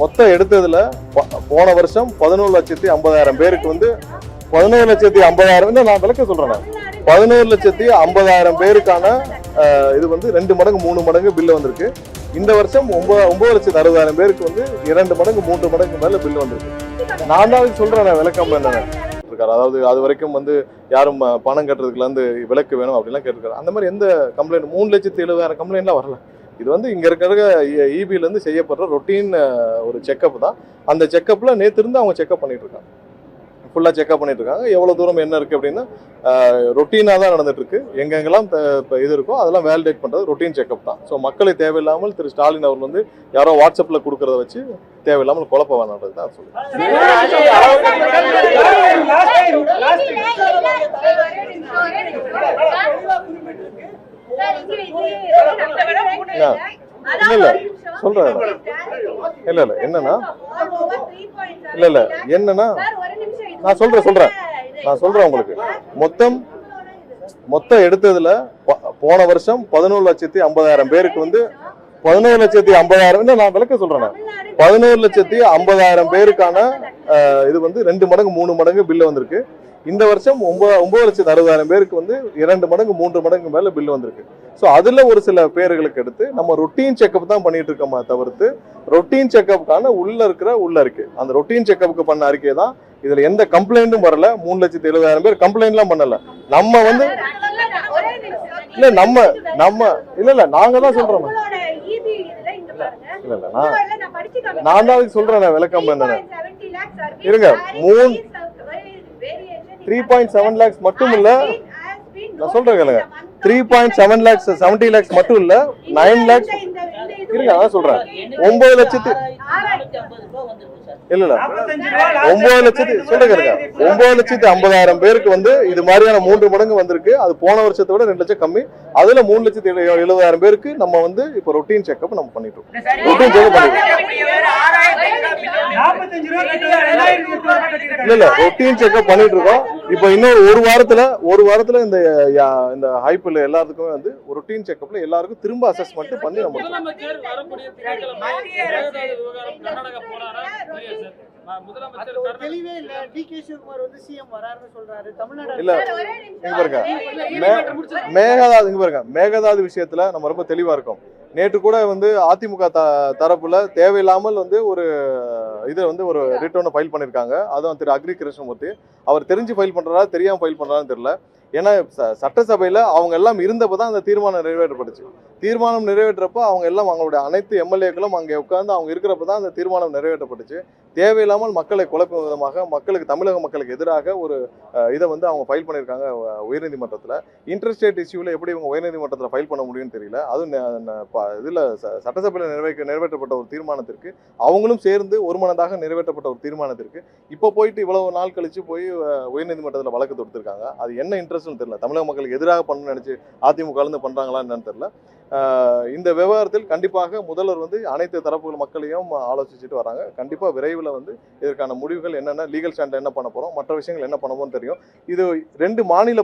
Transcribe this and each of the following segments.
மொத்தம் எடுத்ததுல போன வருஷம் 11,50,000 பேருக்கு வந்து 11,50,000 நான் விளக்க சொல்றேன். 11,50,000 பேருக்கான இது வந்து 2 மடங்கு 3 மடங்கு பில்லு வந்திருக்கு. இந்த வருஷம் 9,60,000 பேருக்கு வந்து 2 மடங்கு 3 மடங்கு மேல பில்லு வந்திருக்கு. நான் தான் சொல்றேன் விளக்கம் என்னன்னு இருக்காரு. அதாவது அது வரைக்கும் வந்து யாரும் பணம் கட்டுறதுக்குல இருந்து விலக்கு வேணும் அப்படிலாம் கேட்டிருக்காரு. அந்த மாதிரி எந்த கம்ப்ளைண்ட் 3,70,000 கம்ப்ளைண்ட்லாம் வரல. இது வந்து இங்க இருக்கிற இபில இருந்து செய்யப்படுற ரொட்டீன் ஒரு செக்அப் தான். அந்த செக்அப்ல நேத்து இருந்து அவங்க செக்அப் பண்ணிட்டு இருக்காங்க. ஃபுல்லா செக்அப் பண்ணிட்டு இருக்காங்க. எவ்வளவு தூரம் என்ன இருக்கு அப்படின்னா ரொட்டீனா தான் நடந்துட்டு இருக்கு. எங்கெங்கெல்லாம் இது இருக்கோ அதெல்லாம் வேலிடேட் பண்றது ரொட்டீன் செக்அப் தான். ஸோ மக்களை தேவையில்லாமல் திரு ஸ்டாலின் அவர்கள் வந்து யாரோ வாட்ஸ்அப்ல கொடுக்கறத வச்சு தேவையில்லாமல் குழப்ப வேணான்றது தான் சொல்லுங்க. இல்ல சொல்றேன் இல்ல என்னன்னா என்னன்னா நான் சொல்றேன் உங்களுக்கு மொத்தம் எடுத்ததுல போன வருஷம் 11,50,000 பேருக்கு வந்து 11,50,000 நான் விளக்க சொல்றேன். 11,50,000 பேருக்கான இது வந்து 2 மடங்கு 3 மடங்கு பில்லு வந்திருக்கு. இந்த வருஷம் 9,60,000 பேருக்கு வந்து 2 மடங்கு 3 மடங்கு மேல பில்லு வந்திருக்கு. ஸோ அதுல ஒரு சில பேர்களுக்கு எடுத்து நம்ம ரொட்டீன் செக்அப் தான் பண்ணிட்டு இருக்கோமா தவிர்த்து ரொட்டீன் செக்அப்கான உள்ள இருக்கு. அந்த ரொட்டீன் செக்அப்புக்கு பண்ண அறிக்கை தான். இதுல எந்த கம்ப்ளைண்ட்டும் வரல. 3,70,000 பேர் கம்ப்ளைண்ட்லாம் பண்ணல. நம்ம வந்து நாங்க தான் சொல்றோம். நான் தான் சொல்றேன் விளக்கம் என்னன்னு இருங்க. 3.7 lakhs மட்டும் இல்ல, நான் சொல்றேன் கேளுங்க. 3.7 lakhs 70 lakhs மட்டும் இல்ல, 9 lakhs இருங்க. நான் சொல்றேன் 9 லட்சத்து இல்ல 9 லட்சத்து சொல்றேன் கேளுங்க. 9,50,000 பேருக்கு வந்து இது மாதிரியான 3 மடங்கு வந்திருக்கு. அது போன வருஷத்தை விட 2 லட்சம் கம்மி. அதுல 3,70,000 பேருக்கு நம்ம வந்து இப்ப ரொட்டீன் செக்அப் நம்ம பண்ணிட்டு இருக்கோம். ரொட்டீன் செக்அப் ரொட்டீன் செக்அப் பண்ணிட்டு இருக்கோம். இப்ப இன்னொரு ஒரு வாரத்துல இந்த ஹைப்ல எல்லாத்துக்குமே வந்து ரொட்டீன் செக்அப்ல எல்லாருக்கும் திரும்ப அசஸ்மெண்ட் பண்ணி நம்ம மேகதாது விஷயத்துல நம்ம ரொம்ப தெளிவா இருக்கோம். நேற்று கூட வந்து அதிமுக தரப்புல தேவையில்லாமல் வந்து ஒரு ஒரு ரிட்டர்னை ஃபைல் பண்ணிருக்காங்க. அதுவும் திரு அக்ரி கிருஷ்ணமூர்த்தி அவர் தெரிஞ்சு ஃபைல் பண்றாரா தெரியாம ஃபைல் பண்றான்னு தெரியல. ஏன்னா சட்டசபையில அவங்க எல்லாம் இருந்தப்பதான் அந்த தீர்மானம் நிறைவேற்றப்பட்டுச்சு. தீர்மானம் நிறைவேற்றப்ப அவங்க எல்லாம் அவங்களுடைய அனைத்து எம்எல்ஏக்களும் அங்கே உட்கார்ந்து அவங்க இருக்கிறப்பதான் அந்த தீர்மானம் நிறைவேற்றப்பட்டுச்சு. தேவையில்லாமல் மக்களை குழப்பும் விதமாக தமிழக மக்களுக்கு எதிராக ஒரு இதை வந்து அவங்க ஃபைல் பண்ணியிருக்காங்க உயர்நீதிமன்றத்தில். இன்டர்ஸ்டேட் இஷ்யூவில் எப்படி இவங்க உயர்நீதிமன்றத்தில் ஃபைல் பண்ண முடியும்னு தெரியல. அதுவும் இதில் சட்டசபையில் நிறைவேற்றப்பட்ட ஒரு தீர்மானத்திற்கு அவங்களும் சேர்ந்து ஒருமனதாக நிறைவேற்றப்பட்ட ஒரு தீர்மானத்திற்கு இப்போ போயிட்டு இவ்வளவு நாள் கழிச்சு போய் உயர்நீதிமன்றத்தில் வழக்கு தொடுத்திருக்காங்க. அது என்ன இன்ட்ரெஸ்ட்னு தெரியல. தமிழக மக்களுக்கு எதிராக பண்ணணும்னு நினைச்சு அதிமுக இருந்து பண்றாங்களா என்னன்னு தெரியல. இந்த விவகாரத்தில் கண்டிப்பாக முதல்வர் வந்து அனைத்து தரப்பு மக்களையும் ஆலோசிச்சுட்டு வராங்க. கண்டிப்பா விரைவில் வந்து இதற்கான முடிவுகள் என்னென்ன, லீகல் ஸ்டாண்ட் என்ன பண்ண போறோம், மற்ற விஷயங்கள் என்ன பண்ண போறோம்னு தெரியும். இது 2 மாநில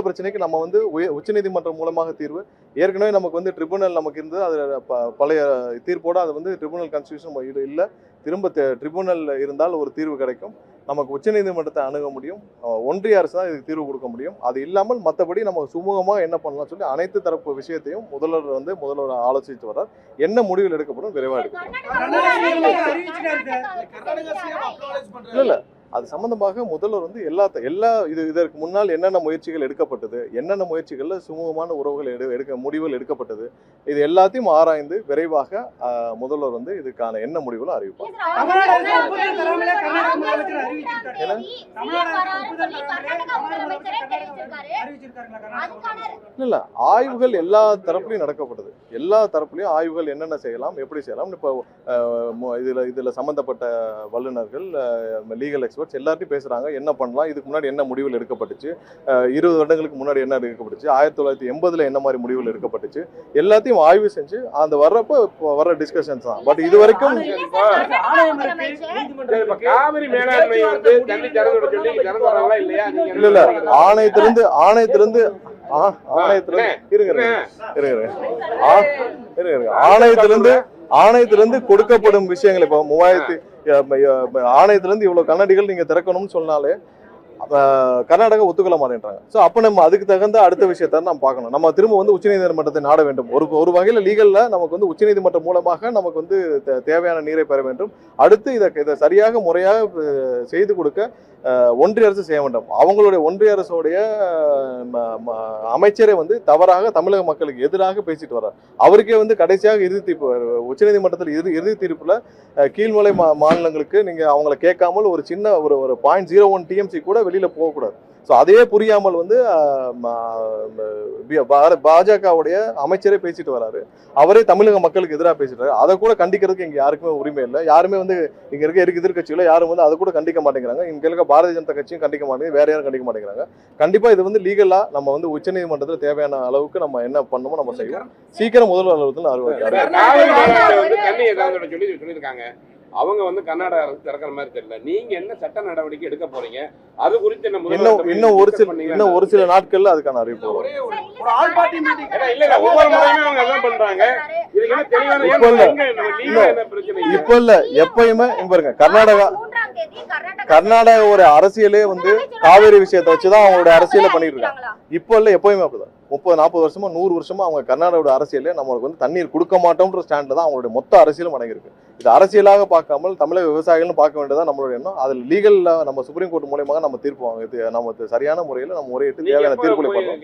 பிரச்சனைக்கு நம்ம வந்து உச்சநீதிமன்றம் மூலமாக தீர்வு. ஏற்கனவே நமக்கு வந்து ட்ரிபுனல் நமக்கு இருந்தது. அது பழைய தீர்ப்போட அது வந்து ட்ரிபுனல் கான்ஸ்டிடியூஷன் இது இல்லை. திரும்ப ட்ரிபுனல் இருந்தால் ஒரு தீர்வு கிடைக்கும். நமக்கு உச்சநீதிமன்றத்தை அணுக முடியும். ஒன்றிய அரசு தான் இதுக்கு தீர்வு கொடுக்க முடியும். அது இல்லாமல் மற்றபடி நம்ம சுமூகமா என்ன பண்ணலாம் சொல்லி அனைத்து தரப்பு விஷயத்தையும் முதல்வர் ஆலோசித்து வர்றார். என்ன முடிவுகள் எடுக்கப்படும் விரைவாக எடுக்கும். இல்ல அது சம்பந்தமாக முதல்வர் வந்து இதற்கு முன்னால் என்னென்ன முயற்சிகள் எடுக்கப்பட்டது, என்னென்ன முயற்சிகள்ல சுமூகமான உறவுகள் முடிவுகள் எடுக்கப்பட்டது, இது எல்லாத்தையும் ஆராய்ந்து விரைவாக முதல்வர் வந்து இதுக்கான என்ன முடிவுகளும் அறிவிப்பார். இல்ல ஆய்வுகள் எல்லா தரப்புலையும் நடக்கப்பட்டது. எல்லா தரப்புலையும் ஆய்வுகள் என்னென்ன செய்யலாம், எப்படி செய்யலாம். இப்போ இதுல சம்பந்தப்பட்ட வல்லுநர்கள், லீகல் எக்ஸ்பர்ட்ஸ் எல்லாத்தையும் பேசுறாங்க. என்ன பண்ணலாம், இதுக்கு முன்னாடி என்ன முடிவுகள் எடுக்கப்பட்டுச்சு, 20 வருடங்களுக்கு முன்னாடி என்ன எடுக்கப்பட்டுச்சு, 1980 என்ன மாதிரி முடிவுகள் எடுக்கப்பட்டுச்சு, எல்லாத்தையும் ஆய்வு செஞ்சு அந்த வர்ற டிஸ்கஷன்ஸ் தான். பட் இது வரைக்கும் இல்ல ஆணையத்திலிருந்து ஆணையத்திலிருந்து கொடுக்கப்படும் விஷயங்கள் இப்போ 3000 ஆணையத்திலிருந்து இவ்வளவு கண்ணாடிகள் நீங்க திறக்கணும்னு சொன்னாலே கர்நாடகா ஒத்துக்கொள்ள மாட்டேன்றாங்க. ஸோ அப்போ நம்ம அதுக்கு தகுந்த அடுத்த விஷயத்த நம்ம பார்க்கணும். நம்ம திரும்ப வந்து உச்சநீதிமன்றத்தை நாட வேண்டும். ஒரு வகையில் லீகல்ல நமக்கு வந்து உச்சநீதிமன்றம் மூலமாக நமக்கு வந்து தேவையான நீரை பெற வேண்டும். அடுத்து இதை சரியாக முறையாக செய்து கொடுக்க ஒன்றிய அரசு செய்ய வேண்டும். அவங்களுடைய ஒன்றிய அரசுடைய அமைச்சரே வந்து தவறாக தமிழக மக்களுக்கு எதிராக பேசிட்டு வர்றார். அவருக்கே வந்து கடைசியாக இறுதி தீர்ப்பு உச்சநீதிமன்றத்தில் இறுதி தீர்ப்புல கீழ்மலை மாநிலங்களுக்கு நீங்க அவங்களை கேட்காமல் ஒரு சின்ன ஒரு 0.01 TMC கூட வெளியில போகக்கூடாது. ஸோ அதையே புரியாமல் வந்து பாஜகவுடைய அமைச்சரே பேசிட்டு வராரு. அவரே தமிழக மக்களுக்கு எதிராக பேசிட்டாரு. அதை கூட கண்டிக்கிறதுக்கு இங்க யாருக்குமே உரிமை இல்லை. யாருமே வந்து இங்க இருக்க எதிர்கட்சிகளோ யாரும் வந்து அதை கூட கண்டிக்க மாட்டேங்கிறாங்க. இங்க இருக்க பாரதிய ஜனதா கட்சியும் கண்டிக்க மாட்டேங்குது, வேற யாரும் கண்டிக்க மாட்டேங்கிறாங்க. கண்டிப்பா இது வந்து லீகலா நம்ம வந்து உச்சநீதிமன்றத்தில் தேவையான அளவுக்கு நம்ம என்ன பண்ணணுமோ நம்ம செய்வோம். சீக்கிரம் முதல்வர் சொல்லியிருக்காங்க. அவங்க வந்து கர்நாடக அரசு திறக்கிற மாதிரி தெரியல. நீங்க என்ன சட்ட நடவடிக்கை எடுக்க போறீங்க? அது குறித்து இன்னும் ஒரு சில நாட்கள்ல அதுக்கான அறிவிப்பு வரும். ஒவ்வொரு முறையுமே அவங்க அதான் பண்றாங்க. இப்ப இல்ல எப்பயுமே பாருங்க, கர்நாடகா ஒரு அரசியலே வந்து காவேரி விஷயத்தை வச்சுதான் அவங்களோட அரசியலை பண்ணிட்டு இருக்காங்க. இப்ப இல்ல எப்பயுமே அப்படிதான். 30-40 வருஷமா 100 வருஷமா அவங்க கர்நாடகாவோட அரசியலே நம்மளுக்கு வந்து தண்ணீர் கொடுக்க மாட்டோம்ன்ற ஸ்டாண்ட்ல தான் அவங்களுடைய மொத்த அரசியலும் அடங்கியிருக்கு. இது அரசியலாக பார்க்காமல் தமிழக விவசாயிகளும் பார்க்க வேண்டியதான் நம்மளுடைய எண்ணம். அதில் லீகல்ல நம்ம சுப்ரீம் கோர்ட் மூலமாக நம்ம தீர்ப்பு வாங்க, நம்ம சரியான முறையில் நம்ம முறையிட்டு தேவையான தீர்ப்புகளை பண்ணணும்.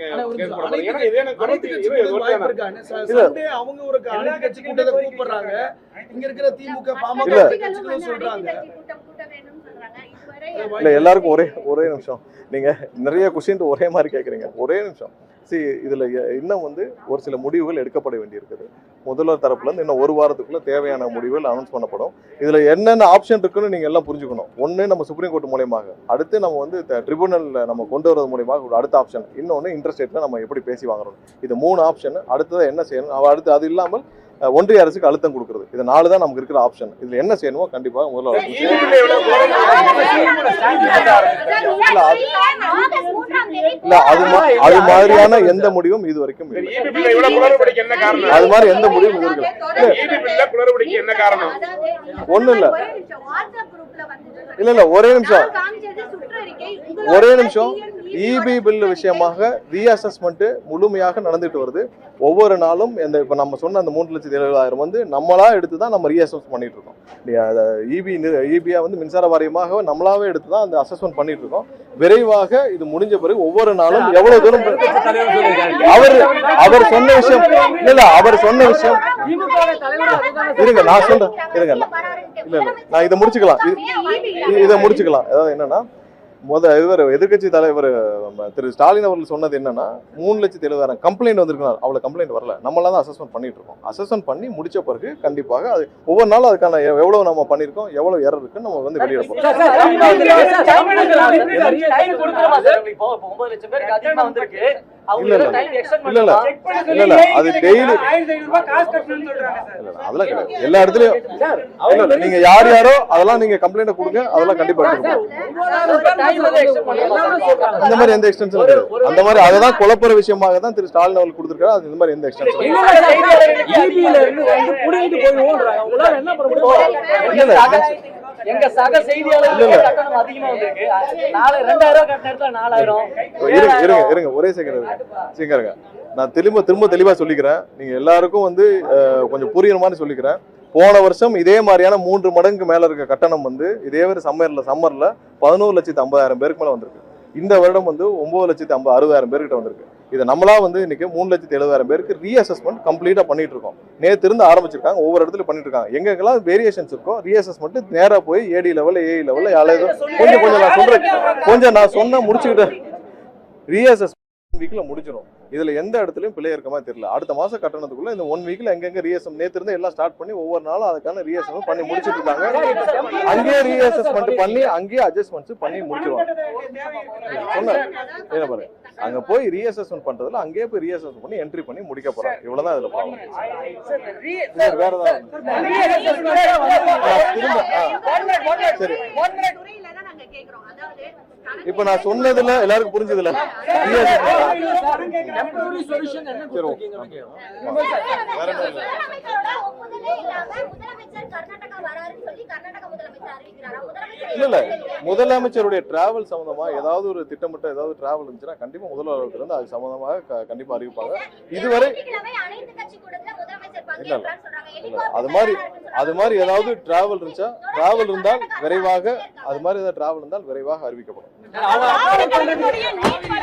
இல்ல எல்லாருக்கும் ஒரே நிமிஷம், நீங்க நிறைய கொஸ்டின் ஒரே மாதிரி கேட்குறீங்க. ஒரே நிமிஷம். இதுல இன்னும் வந்து ஒரு சில முடிவுகள் எடுக்கப்பட வேண்டியிருக்குது. முதல்வர் தரப்புல இருந்து இன்னும் ஒரு வாரத்துக்குள்ள தேவையான முடிவுகள் அனௌன்ஸ் பண்ணப்படும். இதுல என்னென்ன ஆப்ஷன் இருக்குன்னு நீங்க எல்லாம் புரிஞ்சுக்கணும். ஒண்ணு நம்ம சுப்ரீம் கோர்ட் மூலமாக, அடுத்து நம்ம வந்து ட்ரிபியூனல்ல நம்ம கொண்டு வரது மூலமாக அடுத்த ஆப்ஷன், இன்னொன்னு இன்டர்ஸ்டேட்ல நம்ம எப்படி பேசி வாங்குறோம். இது 3 ஆப்ஷன். அடுத்தது என்ன செய்யணும், அடுத்து அது இல்லாமல் ஒன்றிய அரசுக்கு அழுத்தம் கொடுக்குறது. இது 4 தான் நமக்கு இருக்கிற ஆப்ஷன். இதுல என்ன செய்யணுமோ கண்டிப்பா முதல்வர் அது மாதிரியான எந்த முடிவும் இது வரைக்கும் அது மாதிரி எந்த முடிவும் இது வரைக்கும் ஒண்ணும் இல்ல. ஒரே நிமிஷம். இபி பில் விஷயமாக ரீஅசஸ்மெண்ட் முழுமையாக நடந்துட்டு வருது. ஒவ்வொரு நாளும் இப்ப நம்ம சொன்ன அந்த 3,70,000 வந்து நம்மளா எடுத்துதான் நம்ம ரீஅசஸ் பண்ணிட்டு இருக்கோம். இபியா வந்து மின்சார வாரியமாக நம்மளாவே எடுத்துதான் அந்த அசஸ்மெண்ட் பண்ணிட்டு இருக்கோம். விரைவாக இது முடிஞ்ச பிறகு ஒவ்வொரு நாளும் எவ்வளவு தூரம் அவர் சொன்ன விஷயம் அவர் சொன்ன விஷயம் இருங்க நான் சொல்றேன் இல்ல நான் இதை முடிச்சுக்கலாம். அதாவது என்னன்னா இவர் எதிர்கட்சி தலைவர் திரு ஸ்டாலின் அவர்கள் சொன்னது என்னன்னா 3,70,000 கம்ப்ளைண்ட் வந்திருக்கணும். அவ்வளவு கம்ப்ளைண்ட் வரல, நம்மளாம் தான் அசஸ்மெண்ட் பண்ணிட்டு இருக்கோம். அசஸ்மெண்ட் பண்ணி முடிச்ச பிறகு கண்டிப்பாக அது ஒவ்வொரு நாளும் அதுக்கான எவ்வளவு நம்ம பண்ணிருக்கோம், எவ்வளவு எரர் இருக்குன்னு நம்ம வந்து வெளியிடப்போம். இல்ல அது டெய்லி அதெல்லாம் கிடையாது. எல்லா இடத்துலயும் நீங்க யாரோ அதெல்லாம் நீங்க கம்ப்ளைண்ட் கொடுங்க, அதெல்லாம் கண்டிப்பா எடுத்துக்கணும். இந்த மாதிரி எந்த எக்ஸ்டென்ஷன் கிடையாது. அந்த மாதிரி அததான் குழப்பற விஷயமாக தான் திரு ஸ்டாலின் அவர்கள் கொடுத்திருக்காரு. அது இந்த மாதிரி எந்த எக்ஸ்டென்ஷன் எங்க சக செய்தியாளர் கட்டணம் அதிகமா வந்திருக்கு. 2000 கட்டின இடத்துல 4000. இருங்க ஒரே செகண்ட் நான் திரும்ப தெளிவா சொல்லிக்கிறேன். நீங்க எல்லாருக்கும் வந்து கொஞ்சம் புரியுற மாதிரி சொல்லிக்கிறேன். போன வருஷம் இதே மாதிரியான 3 மடங்கு மேல இருக்க கட்டணம் வந்து இதே மாதிரி சம்மர்ல 11,50,000 பேருக்கு மேல வந்திருக்கு. இந்த வருடம் வந்து 9,60,000 பேர்கிட்ட வந்திருக்கு. இதை நம்மளா வந்து இன்னைக்கு 3,70,000 பேருக்கு ரீஅசஸ்மெண்ட் கம்ப்ளீட்டா பண்ணிட்டு இருக்கோம். நேற்று இருந்து ஆரம்பிச்சிருக்காங்க, ஒவ்வொரு இடத்துல பண்ணிட்டு இருக்காங்க. எங்கெல்லாம் வேரியேஷன்ஸ் இருக்கோ ரீஅசஸ்மெண்ட் நேரா போய் ஏடி லெவல் ஏஇ லெவல்ல கொஞ்சம் நான் சொன்ன முடிச்சுக்கிட்டேன். ரீஅசஸ்மெண்ட் 1 வீக்ல முடிச்சிடும். இதுல எந்த இடத்துலயும் பிள்ளை இருக்க மாதிரி தெரியல. அடுத்த மாசம் கட்டணத்துக்குள்ள இந்த 1 வீக்ல எங்கெங்க ரீஅசஸ்மெண்ட் நேற்று இருந்து எல்லாம் ஸ்டார்ட் பண்ணி ஒவ்வொரு நாளும் அதுக்கான ரீஅசஸ்மெண்ட் பண்ணி முடிச்சிட்டு இருக்காங்க. அங்கேயே ரீஅசஸ்மெண்ட் பண்ணி அங்கேயே அட்ஜஸ்ட்மெண்ட்ஸ் பண்ணி முடிச்சிருவாங்க. சொன்ன என்ன பாருங்க, அங்க போய் ரீஅசஸ்மெண்ட் பண்றதுல அங்கேயே போய் ரீஅசஸ்மெண்ட் பண்ணி என்ட்ரி பண்ணி முடிக்க போறாங்க. இவ்வளவுதான் இதுல ப்ராப்ளம். வேற ஏதாவது இப்ப நான் சொன்னதுல எல்லாருக்கும் புரிஞ்சதுல டெம்பரரி சொல்யூஷன் என்ன கொடுத்திருக்கீங்கன்னு கேக்குறோம். வேற என்ன இல்ல. முதலமைச்சரோட ஒப்புதலே இல்லாம முதலமைச்சர் கர்நாடகா வராருன்னு சொல்லி கர்நாடக முதலமைச்சர் அறிவிக்கிறாரா? முதலமைச்சர் இல்ல முதலமைச்சருடைய டிராவல் சம்பந்தமா ஏதாவது ஒரு திட்டமிட்ட ஏதாவது டிராவல் இருந்துச்சுன்னா கண்டிப்பா முதல்வர் வந்து அது சம்பந்தமாக கண்டிப்பா அறிவிப்பாங்க. இதுவரை அனைத்து கட்சி கூட்டத்துல முதலமைச்சர் இல்ல பங்கேற்றான்னு சொல்றாங்க. இல்ல அது மாதிரி ஏதாவது டிராவல் இருந்துச்சா டிராவல் இருந்தால் விரைவாக அது மாதிரி ஏதாவது டிராவல் இருந்தால் விரைவாக அறிவிக்கப்படும். அவங்க